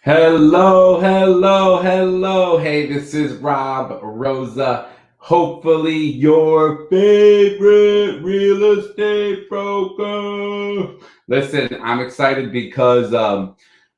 Hello, hello, hello. Hey, this is Rob Rosa. Hopefully, your favorite real estate broker. Listen, I'm excited because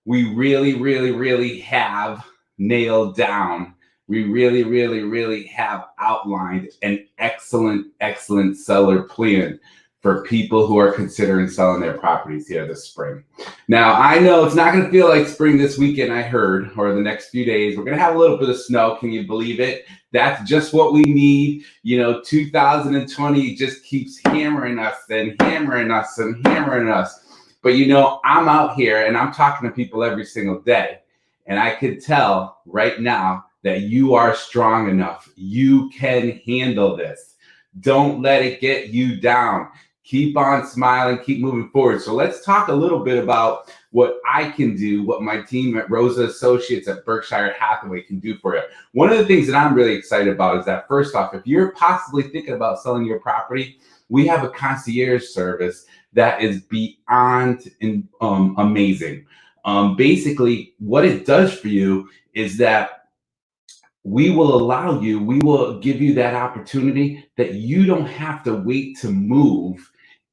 we really have nailed down. We really have outlined an excellent seller plan for people who are considering selling their properties here this spring. Now, I know it's not going to feel like spring this weekend, I heard, or the next few days. We're going to have a little bit of snow. Can you believe it? That's just what we need. 2020 just keeps hammering us and hammering us and hammering us. But, I'm out here and I'm talking to people every single day. And I could tell right now that you are strong enough. You can handle this. Don't let it get you down. Keep on smiling, keep moving forward. So let's talk a little bit about what I can do, what my team at Rosa Associates at Berkshire Hathaway can do for you. One of the things that I'm really excited about is that, first off, if you're possibly thinking about selling your property, we have a concierge service that is beyond amazing. Basically, what it does for you is that we will give you that opportunity that you don't have to wait to move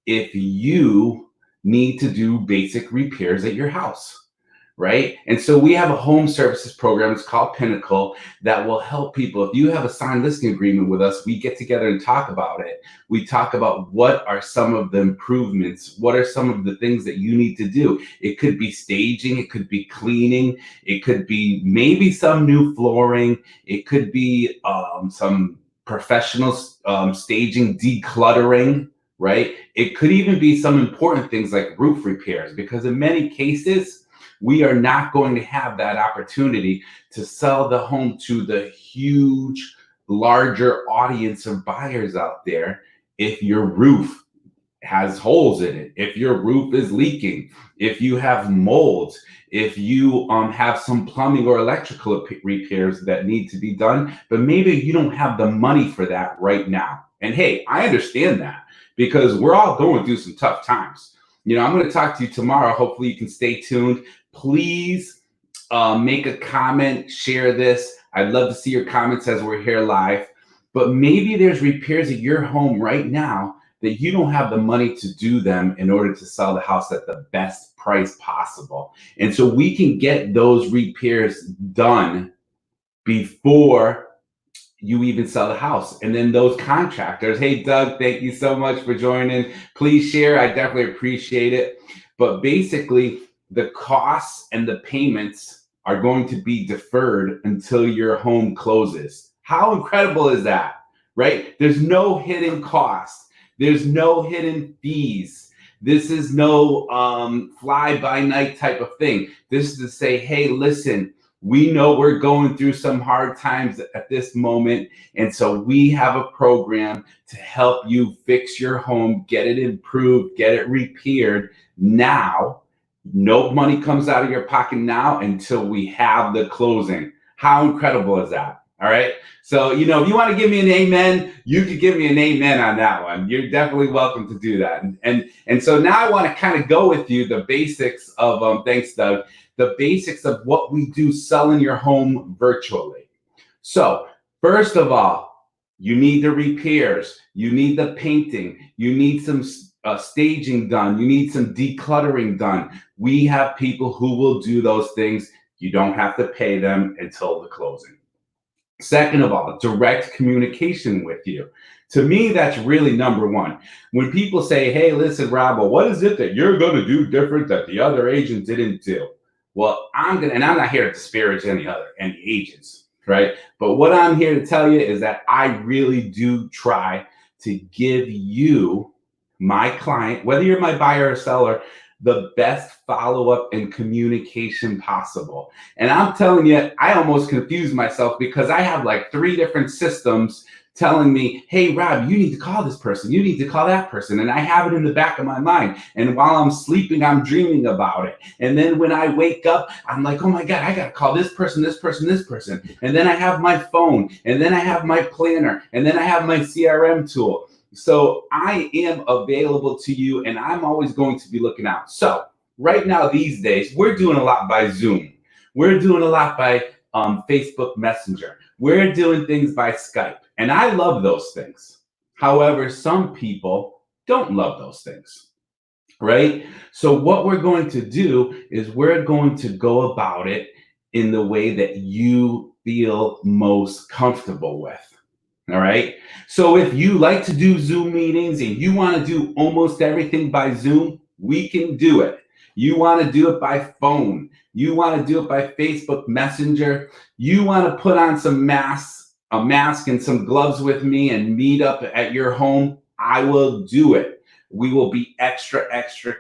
if you need to do basic repairs at your house, right? And so we have a home services program. It's called Pinnacle that will help people. If you have a signed listing agreement with us, we get together and talk about it. We talk about what are some of the improvements, what are some of the things that you need to do. It could be staging, it could be cleaning, it could be maybe some new flooring, it could be some professional staging, decluttering, right? It could even be some important things like roof repairs, because in many cases, we are not going to have that opportunity to sell the home to the huge, larger audience of buyers out there if your roof has holes in it, if your roof is leaking, if you have mold, if you have some plumbing or electrical repairs that need to be done, but maybe you don't have the money for that right now. And hey, I understand that, because we're all going through some tough times. I'm going to talk to you tomorrow. Hopefully you can stay tuned. Please make a comment, share this. I'd love to see your comments as we're here live. But maybe there's repairs at your home right now that you don't have the money to do them in order to sell the house at the best price possible. And so we can get those repairs done before you even sell the house. And then those contractors, hey, Doug, thank you so much for joining. Please share. I definitely appreciate it. But basically, the costs and the payments are going to be deferred until your home closes. How incredible is that, right? There's no hidden cost. There's no hidden fees. This is no fly-by-night type of thing. This is to say, hey, listen, we know we're going through some hard times at this moment, and so we have a program to help you fix your home, get it improved, get it repaired now. No money comes out of your pocket now until we have the closing. How incredible is that? All right. So, if you want to give me an amen, you could give me an amen on that one. You're definitely welcome to do that. And so now I want to kind of go with you the basics of, thanks, Doug, the basics of what we do selling your home virtually. So first of all, you need the repairs, you need the painting, you need some staging done, you need some decluttering done. We have people who will do those things. You don't have to pay them until the closing. Second of all, direct communication with you. To me, that's really number one. When people say, hey, listen, Rob, well, what is it that you're going to do different that the other agent didn't do? Well, I'm not here to disparage any agents, right? But what I'm here to tell you is that I really do try to give you, my client, whether you're my buyer or seller, the best follow-up and communication possible. And I'm telling you, I almost confuse myself because I have like 3 different systems telling me, hey, Rob, you need to call this person. You need to call that person. And I have it in the back of my mind. And while I'm sleeping, I'm dreaming about it. And then when I wake up, I'm like, oh my God, I got to call this person, this person, this person. And then I have my phone. And then I have my planner. And then I have my CRM tool. So I am available to you, and I'm always going to be looking out. So right now, these days, we're doing a lot by Zoom. We're doing a lot by Facebook Messenger. We're doing things by Skype. And I love those things. However, some people don't love those things, right? So what we're going to do is we're going to go about it in the way that you feel most comfortable with. All right. So if you like to do Zoom meetings and you want to do almost everything by Zoom, we can do it. You want to do it by phone. You want to do it by Facebook Messenger. You want to put on some masks, a mask and some gloves with me and meet up at your home. I will do it. We will be extra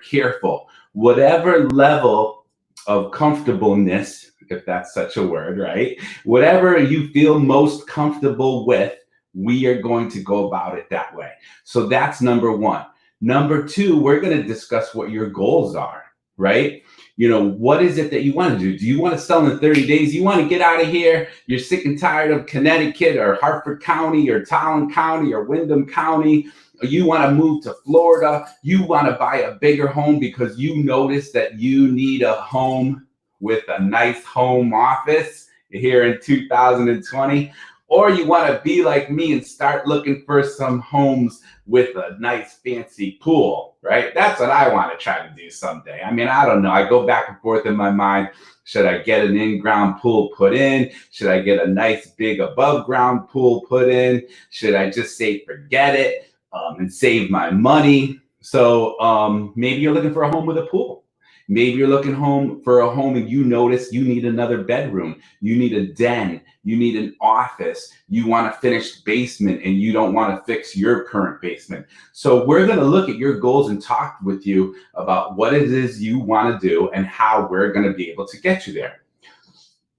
careful. Whatever level of comfortableness, if that's such a word, right? Whatever you feel most comfortable with, we are going to go about it that way. So that's number one. Number two, we're going to discuss what your goals are, right? You know, what is it that you want to do? Do you want to sell in 30 days? You want to get out of here? You're sick and tired of Connecticut or Hartford County or Talon County or Windham County. You want to move to Florida. You want to buy a bigger home because you notice that you need a home with a nice home office here in 2020. Or you want to be like me and start looking for some homes with a nice fancy pool, right? That's what I want to try to do someday. I mean, I don't know. I go back and forth in my mind. Should I get an in-ground pool put in? Should I get a nice big above-ground pool put in? Should I just say forget it and save my money? So maybe you're looking for a home with a pool. Maybe you're looking for a home and you notice you need another bedroom. You need a den. You need an office. You want a finished basement and you don't want to fix your current basement. So we're going to look at your goals and talk with you about what it is you want to do and how we're going to be able to get you there.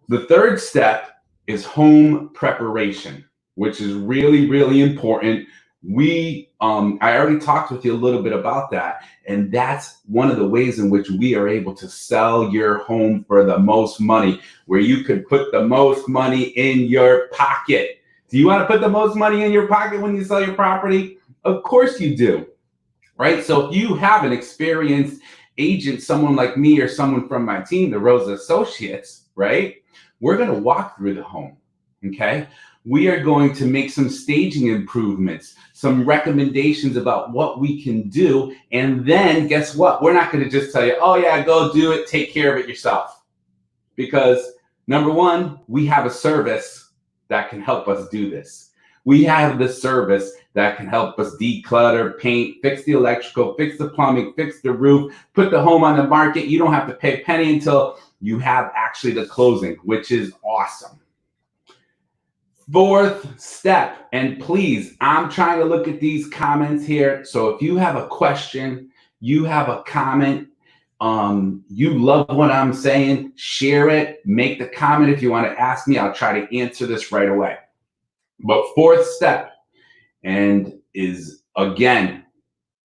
The third step is home preparation, which is really, really important. I already talked with you a little bit about that, and that's one of the ways in which we are able to sell your home for the most money, where you could put the most money in your pocket. Do you want to put the most money in your pocket when you sell your property? Of course you do, right? So if you have an experienced agent, someone like me or someone from my team, the Rosa Associates, right? We're going to walk through the home, okay? We are going to make some staging improvements, some recommendations about what we can do. And then guess what? We're not going to just tell you, oh yeah, go do it, take care of it yourself. Because number one, we have a service that can help us do this. We have the service that can help us declutter, paint, fix the electrical, fix the plumbing, fix the roof, put the home on the market. You don't have to pay a penny until you have actually the closing, which is awesome. Fourth step, and please, I'm trying to look at these comments here. So if you have a question, you have a comment, you love what I'm saying, share it, make the comment. If you want to ask me, I'll try to answer this right away. But fourth step, and is again,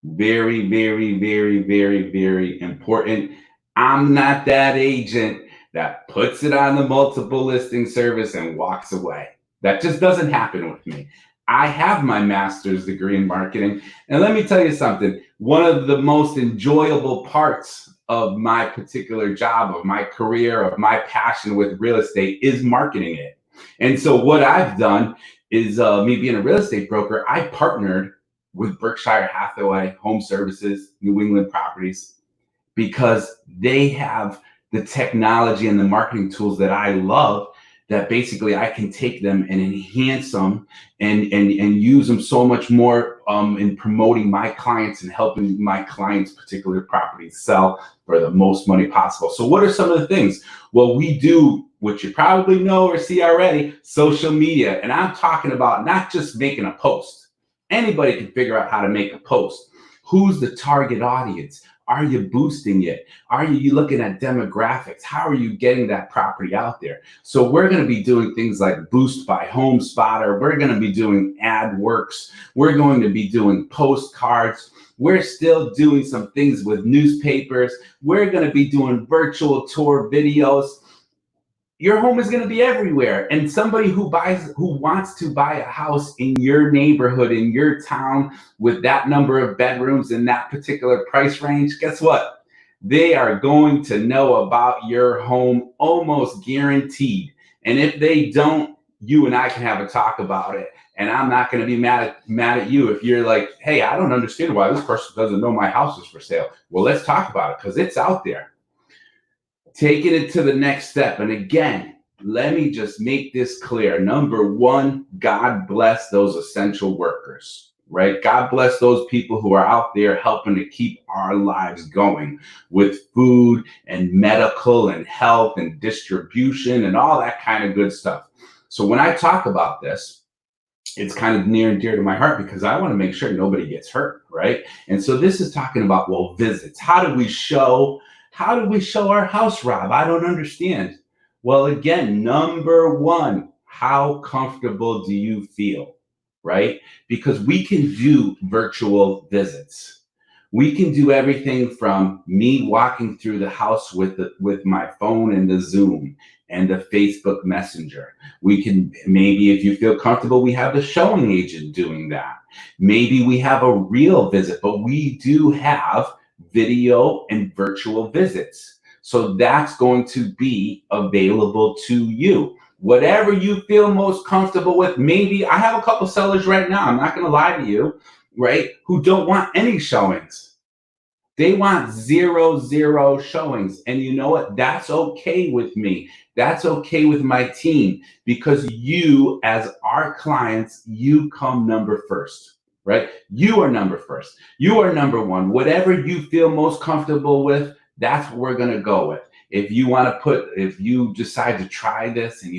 very, very, very, very, very important. I'm not that agent that puts it on the multiple listing service and walks away. That just doesn't happen with me. I have my master's degree in marketing. And let me tell you something. One of the most enjoyable parts of my particular job, of my career, of my passion with real estate is marketing it. And so what I've done is me being a real estate broker, I partnered with Berkshire, Hathaway, HomeServices, New England Properties, because they have the technology and the marketing tools that I love, that basically I can take them and enhance them and use them so much more in promoting my clients and helping my clients' particular properties sell for the most money possible. So what are some of the things? Well, we do, what you probably know or see already, social media. And I'm talking about not just making a post. Anybody can figure out how to make a post. Who's the target audience? Are you boosting it? Are you looking at demographics? How are you getting that property out there? So we're going to be doing things like Boost by Home Spotter. We're going to be doing AdWorks. We're going to be doing postcards. We're still doing some things with newspapers. We're going to be doing virtual tour videos. Your home is going to be everywhere. And somebody who wants to buy a house in your neighborhood, in your town, with that number of bedrooms in that particular price range, guess what? They are going to know about your home almost guaranteed. And if they don't, you and I can have a talk about it. And I'm not going to be mad at you if you're like, hey, I don't understand why this person doesn't know my house is for sale. Well, let's talk about it because it's out there. Taking it to the next step. And again, let me just make this clear. Number one, God bless those essential workers, right? God bless those people who are out there helping to keep our lives going with food and medical and health and distribution and all that kind of good stuff. So when I talk about this, it's kind of near and dear to my heart because I want to make sure nobody gets hurt, right? And so this is talking about, well, visits. How do we show our house, Rob? I don't understand. Well, again, number one, how comfortable do you feel, right? Because we can do virtual visits. We can do everything from me walking through the house with my phone and the Zoom and the Facebook Messenger. We can, maybe if you feel comfortable, we have the showing agent doing that. Maybe we have a real visit, but we do have video and virtual visits. So that's going to be available to you. Whatever you feel most comfortable with. Maybe I have a couple sellers right now, I'm not going to lie to you, right, who don't want any showings. They want zero showings. And you know what? That's okay with me. That's okay with my team because you, as our clients, you come number first, right? You are number first. You are number one. Whatever you feel most comfortable with, that's what we're going to go with. If you decide to try this and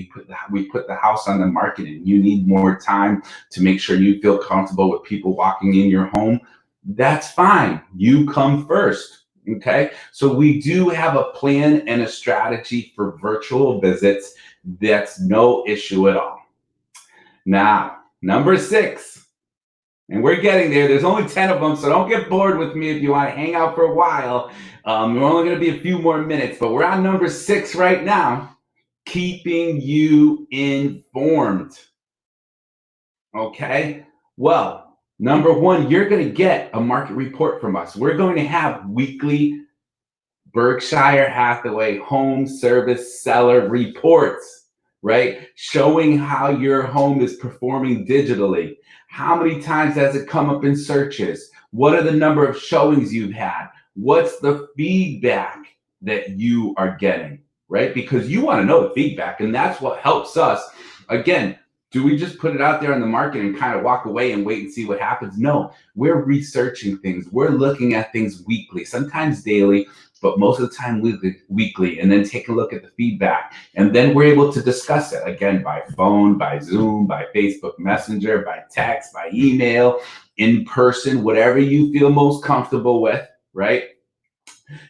we put the house on the market and you need more time to make sure you feel comfortable with people walking in your home, that's fine. You come first. Okay. So we do have a plan and a strategy for virtual visits. That's no issue at all. Now, number 6, and we're getting there. There's only 10 of them, so don't get bored with me if you want to hang out for a while. We're only going to be a few more minutes, but we're on number 6 right now. Keeping you informed. Okay. Well, number 1, you're going to get a market report from us. We're going to have weekly Berkshire Hathaway home service seller reports, right? Showing how your home is performing digitally. How many times has it come up in searches? What are the number of showings you've had? What's the feedback that you are getting, right? Because you want to know the feedback, and that's what helps us. Again, do we just put it out there in the market and kind of walk away and wait and see what happens? No, we're researching things. We're looking at things weekly, sometimes daily, but most of the time weekly, and then take a look at the feedback. And then we're able to discuss it again by phone, by Zoom, by Facebook Messenger, by text, by email, in person, whatever you feel most comfortable with, right?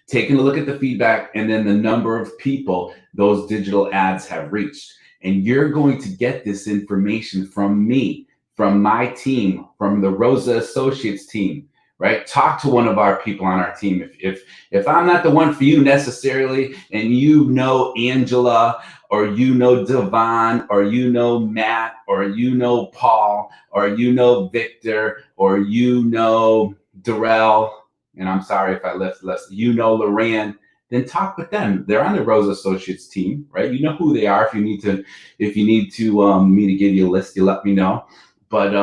Taking a look at the feedback and then the number of people those digital ads have reached. And you're going to get this information from me, from my team, from the Rosa Associates team, right? Talk to one of our people on our team. If I'm not the one for you necessarily, and you know Angela, or you know Devon, or you know Matt, or you know Paul, or you know Victor, or you know Darrell, and I'm sorry if I left less, you know Loran, then talk with them. They're on the Rosa Associates team, right? You know who they are. If you need to me to give you a list, you let me know. But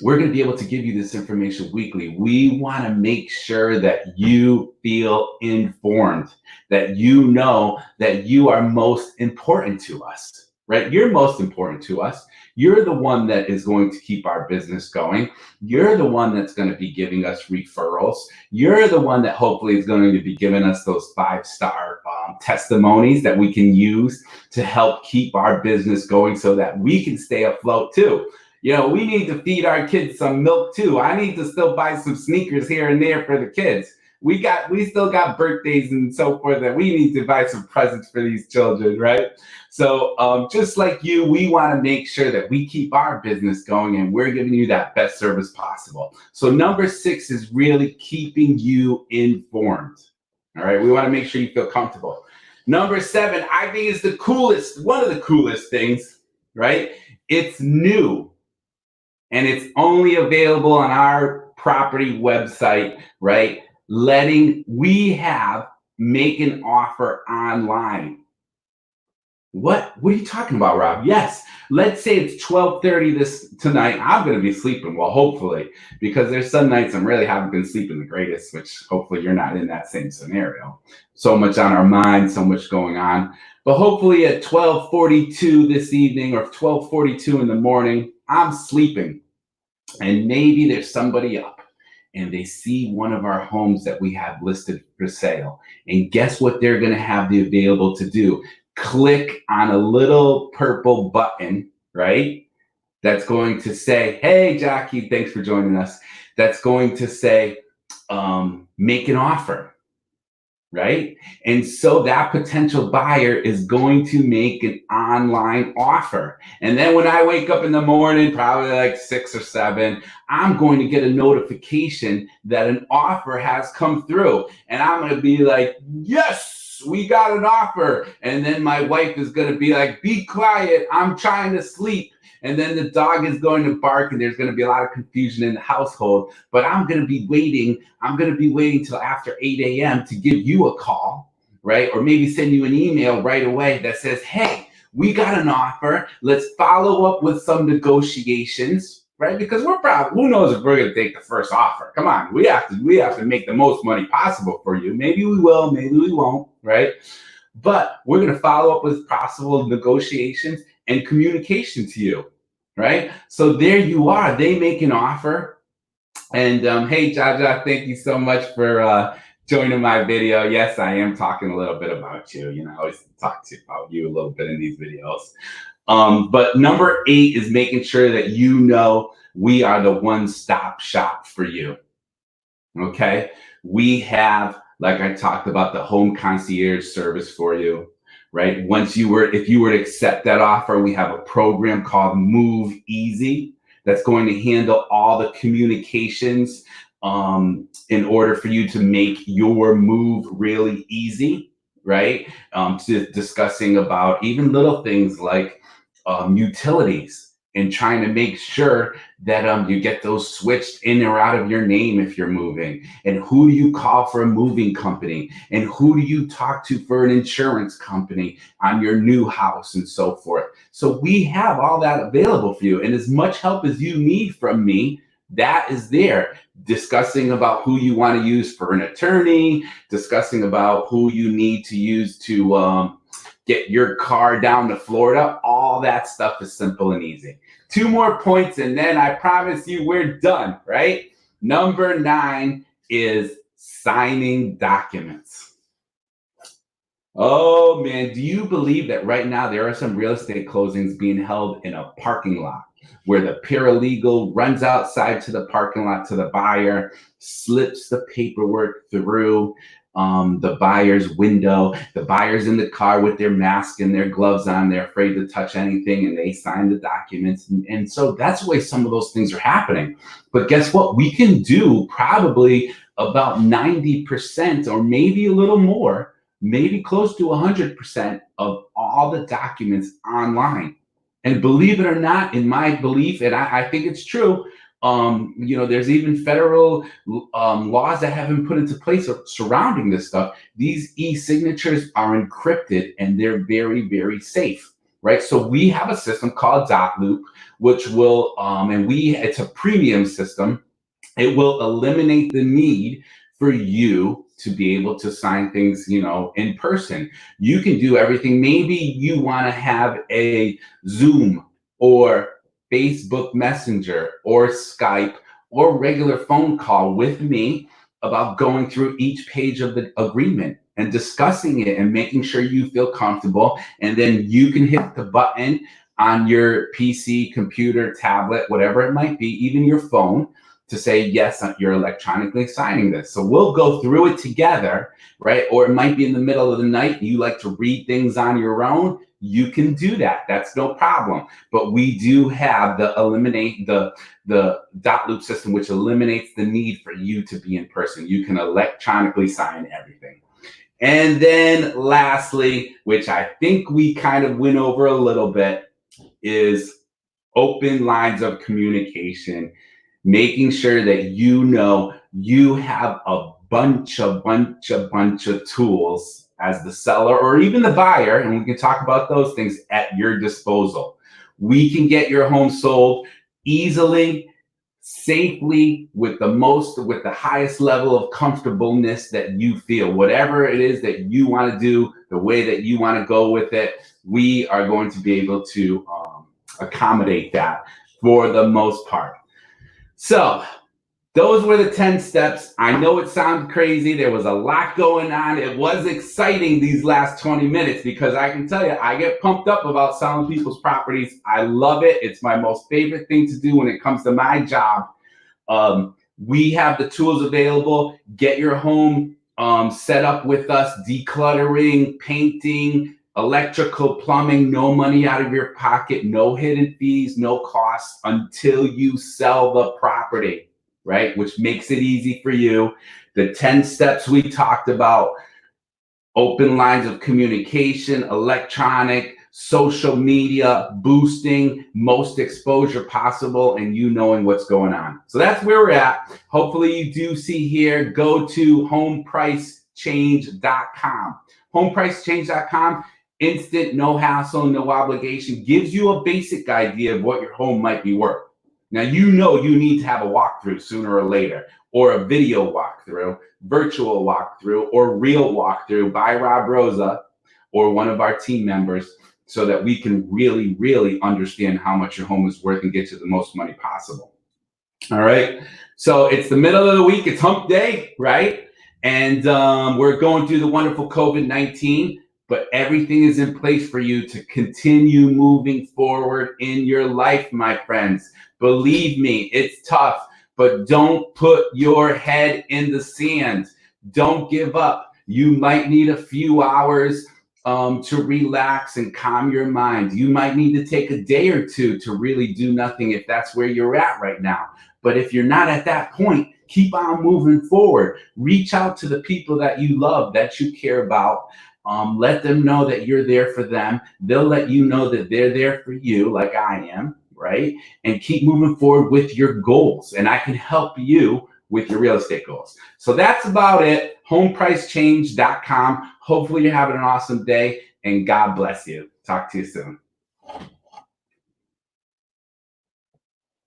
we're going to be able to give you this information weekly. We want to make sure that you feel informed, that you know that you are most important to us, right? You're most important to us. You're the one that is going to keep our business going. You're the one that's going to be giving us referrals. You're the one that hopefully is going to be giving us those 5-star testimonies that we can use to help keep our business going so that we can stay afloat too. You know, we need to feed our kids some milk too. I need to still buy some sneakers here and there for the kids. We still got birthdays and so forth that we need to buy some presents for these children, right? So just like you, we want to make sure that we keep our business going and we're giving you that best service possible. So number 6 is really keeping you informed. All right, we want to make sure you feel comfortable. Number 7, I think is one of the coolest things, right? It's new. And it's only available on our property website, right? make an offer online. What are you talking about, Rob? Yes. Let's say it's 12:30 tonight. I'm going to be sleeping. Well, hopefully, because there's some nights I really haven't been sleeping the greatest, which hopefully you're not in that same scenario. So much on our mind, so much going on. But hopefully at 12:42 this evening or 12:42 in the morning, I'm sleeping. And maybe there's somebody up and they see one of our homes that we have listed for sale. And guess what they're going to have the available to do? Click on a little purple button, right? That's going to say, hey, Jackie, thanks for joining us. That's going to say, make an offer, right? And so that potential buyer is going to make an online offer. And then when I wake up in the morning, probably like 6 or 7, I'm going to get a notification that an offer has come through. And I'm going to be like, yes, we got an offer. And then my wife is going to be like, be quiet, I'm trying to sleep. And then the dog is going to bark and there's going to be a lot of confusion in the household. But I'm going to be waiting. I'm going to be waiting till after 8 a.m. to give you a call, right? Or maybe send you an email right away that says, hey, we got an offer. Let's follow up with some negotiations, right? Because we're probably, who knows if we're going to take the first offer. Come on, we have to make the most money possible for you. Maybe we will, maybe we won't, right? But we're going to follow up with possible negotiations and communication to you, right? So there you are. They make an offer. And hey, Jaja, thank you so much for joining my video. Yes, I am talking a little bit about you. You know, I always talk about you a little bit in these videos. But number 8 is making sure that you know we are the one-stop shop for you. Okay? We have, like I talked about, the home concierge service for you, right? If you were to accept that offer, we have a program called Move Easy that's going to handle all the communications in order for you to make your move really easy, right? Discussing about even little things like utilities and trying to make sure that you get those switched in or out of your name if you're moving. And who do you call for a moving company? And who do you talk to for an insurance company on your new house and so forth? So we have all that available for you. And as much help as you need from me, that is there. Discussing about who you want to use for an attorney, discussing about who you need to use to get your car down to Florida. All that stuff is simple and easy. 2 more points and then I promise you we're done, right? Number 9 is signing documents. Oh man, do you believe that right now there are some real estate closings being held in a parking lot where the paralegal runs outside to the parking lot to the buyer, slips the paperwork through the buyer's window. The buyer's in the car with their mask and their gloves on. They're afraid to touch anything and they sign the documents. And so that's the way some of those things are happening. But guess what? We can do probably about 90% or maybe a little more, maybe close to 100% of all the documents online. And believe it or not, in my belief, and I think it's true, there's even federal laws that have been put into place surrounding this stuff. These e-signatures are encrypted and they're very, very safe, right? So we have a system called DocLoop, which will, it's a premium system. It will eliminate the need for you to be able to sign things, in person. You can do everything. Maybe you want to have a Zoom or Facebook Messenger or Skype or regular phone call with me about going through each page of the agreement and discussing it and making sure you feel comfortable. And then you can hit the button on your PC, computer, tablet, whatever it might be, even your phone, to say, yes, you're electronically signing this. So we'll go through it together, right? Or it might be in the middle of the night. You like to read things on your own. You can do that. That's no problem. But we do have the DocLoop system, which eliminates the need for you to be in person. You can electronically sign everything. And then lastly, which I think we kind of went over a little bit, is open lines of communication. Making sure that you have a bunch of tools as the seller or even the buyer, and we can talk about those things at your disposal. We can get your home sold easily, safely, with the highest level of comfortableness that you feel. Whatever it is that you want to do, the way that you want to go with it, we are going to be able to accommodate that for the most part. So those were the 10 steps. I know it sounds crazy. There was a lot going on. It was exciting these last 20 minutes because I can tell you, I get pumped up about selling people's properties. I love it. It's my most favorite thing to do when it comes to my job. We have the tools available. Get your home set up with us, decluttering, painting, electrical, plumbing, no money out of your pocket, no hidden fees, no costs until you sell the property. Right? Which makes it easy for you. The 10 steps we talked about: open lines of communication, electronic, social media, boosting, most exposure possible, and you knowing what's going on. So that's where we're at. Hopefully you do see here, go to homepricechange.com. Homepricechange.com, instant, no hassle, no obligation, gives you a basic idea of what your home might be worth. Now, you know you need to have a walkthrough sooner or later, or a video walkthrough, virtual walkthrough, or real walkthrough by Rob Rosa or one of our team members so that we can really, really understand how much your home is worth and get you the most money possible. All right. So it's the middle of the week. It's hump day, right? And we're going through the wonderful COVID-19. But everything is in place for you to continue moving forward in your life, my friends. Believe me, it's tough, but don't put your head in the sand. Don't give up. You might need a few hours to relax and calm your mind. You might need to take a day or two to really do nothing if that's where you're at right now. But if you're not at that point, keep on moving forward. Reach out to the people that you love, that you care about. Let them know that you're there for them. They'll let you know that they're there for you, like I am, right? And keep moving forward with your goals. And I can help you with your real estate goals. So that's about it. Homepricechange.com. Hopefully you're having an awesome day, and God bless you. Talk to you soon.